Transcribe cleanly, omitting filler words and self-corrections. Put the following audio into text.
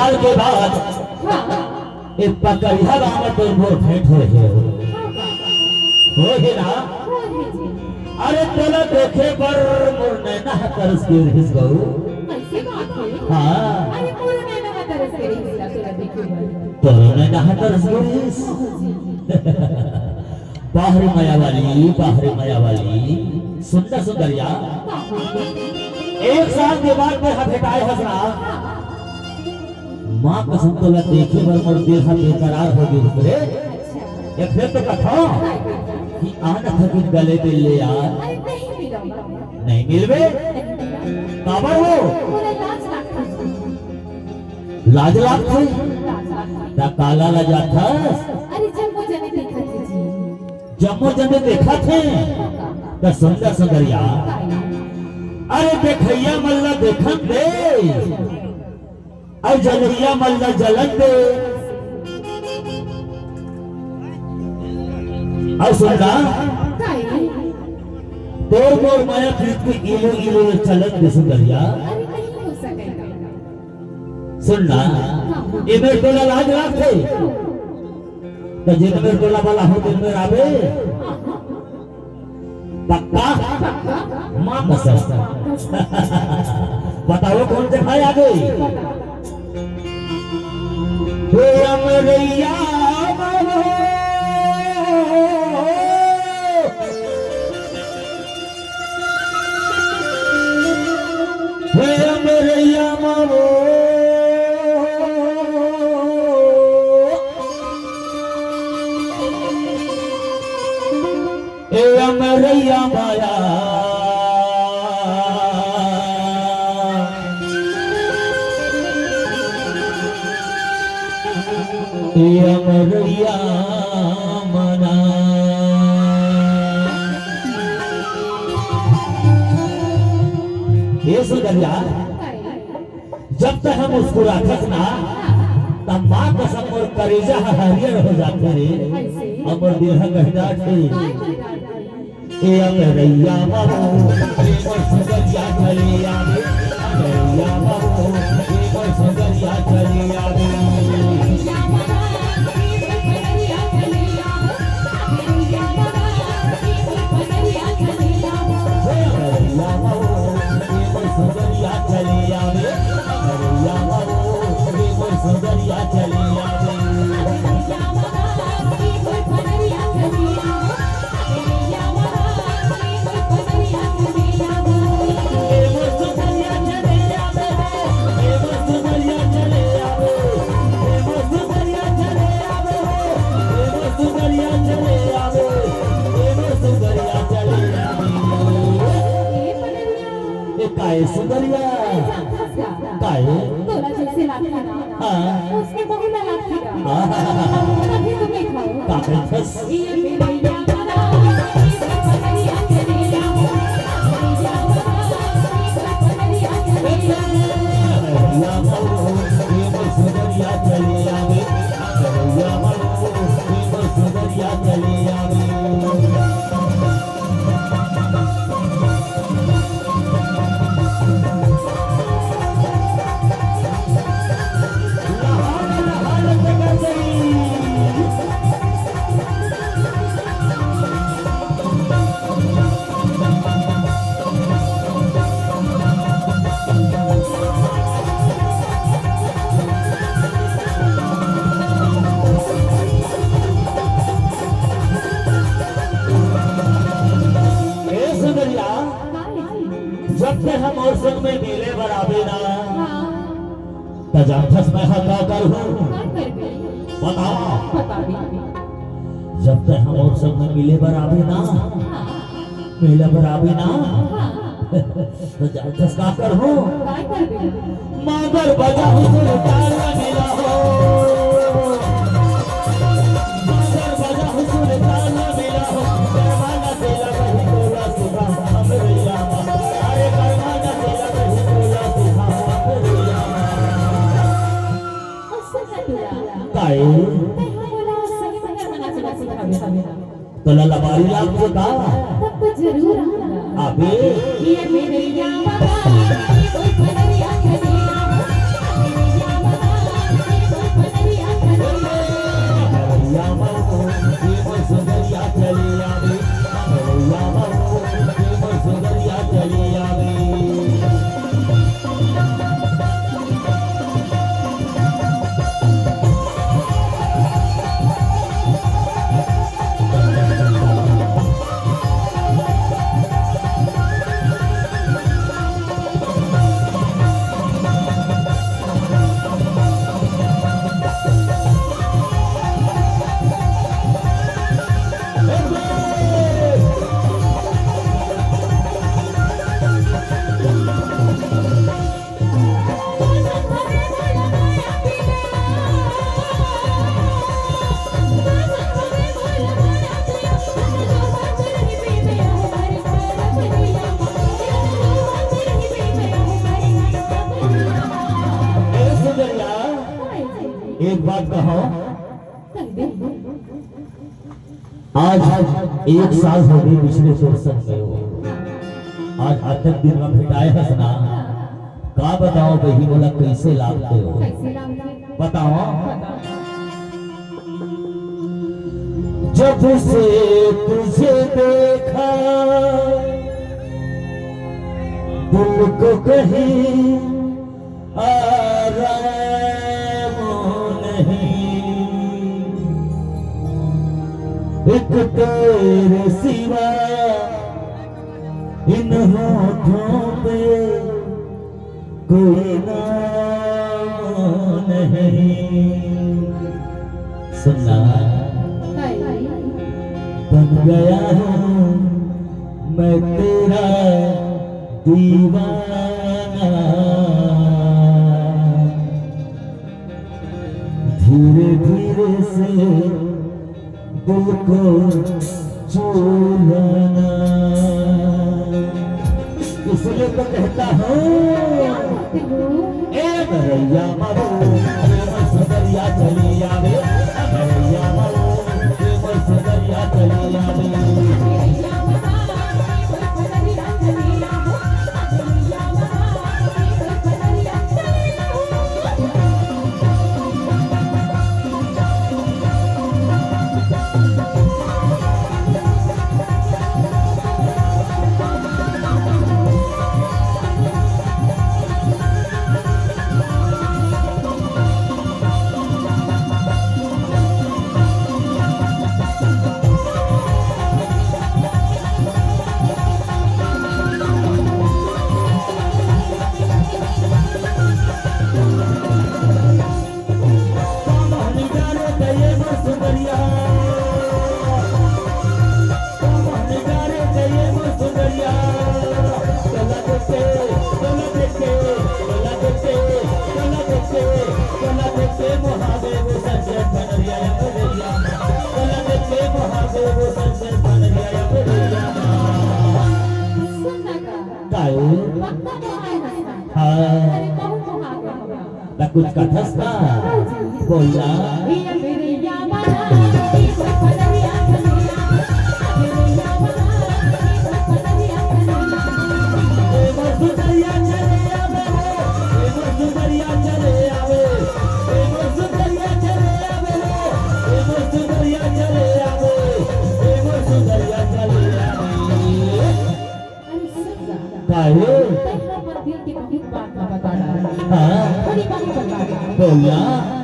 साल के बाद एक पकड़िया गाँव में तो मोर भेंट हो ही ना। अरे तोला देखे पर मोर नैना तरस के रिस गऊ। हाँ तोर नैना तरस के रिस। बाहरी माया वाली सुंदर सुंदरिया एक साल के बाद में भेटाए हसना। माँ कसम तो मैं देखे पर मोर दिल हम बेकरार हो गई उतरे। एक फिर तो कथा कि आना था कि गले मिल ले यार। नहीं मिलवे काबर हो लाज लाग थे ता काला लजा था। जम्मो जने देखा थे ता सुंदर सुंदरिया। अरे देखैया मल्ला देखन दे और जलैया मल्ला जलन दे। और सुनना तोर मोर माया प्रीत को इलो इलो चलन दे सुंदरिया। सुनना ये मेरे टोला लाज लाग थे तो जिन मेरे टोला वाला हो दिन में आवे पक्का माँ कसम। बताओ कौन से भाई आ गई। अमरैया अमरैया मारो अमरैया माया अमरैया मना। ये सुंदरिया जब तक हम मुस्कुराते ना तब माँ कसम और करेजा हरियर हो जाते रे। अमर दिल कहना थे ए अमरैया मारो मोर सुंदरिया चले आवे। अमरैया मारो मोर सुंदरिया चले आवे। सुंदरिया काय तोरा जैसे लागता ना। हां उसके मुंह में लागती ना। तभी तुम्हें खाओ काके फस ये मेरे यारा ये पगड़िया चले जाओ। या पगड़िया चले जाओ। या मारो ये सुंदरिया चले आवे। या मारो ये सुंदरिया चले आवे। जब से हम और संग में मिले बराबे ना तजाफस में हका कर हूँ बताओ। जब तक हम और संग में मिले बराबे ना तजाफस का कर हूँ मगर बजा हुसुर मिला हो। मगर बजा हुसुर मिला हो। करवाना तेरा कहीं तोला सुबह अमरैया तो ललबारी लाग को का तब तो जरूर अबे ये मेरे यारा कोई पगड़िया चले जाओ। एक बात कहो, कह दे। आज एक साल हो गई पिछले सोर्सन में हो, आज आधक दिन में फिटाए हंसना का बताओ बही बोला कैसे लागते हो, कैसे नाम थे? बताओ। जब से तुझे देखा दिल को कहीं आराम नहीं, एक तेरे सिवा इन होठों पे कोई नाम नहीं। सुनना बन गया हूँ मैं तेरा दीवाना, धीरे धीरे से दिल को चुराना, इसलिए तो कहता हूँ ए भैया मारो सदरिया चली आवे, भैया मारो सदरिया चली आवे। कुछ कथस था बोला बोला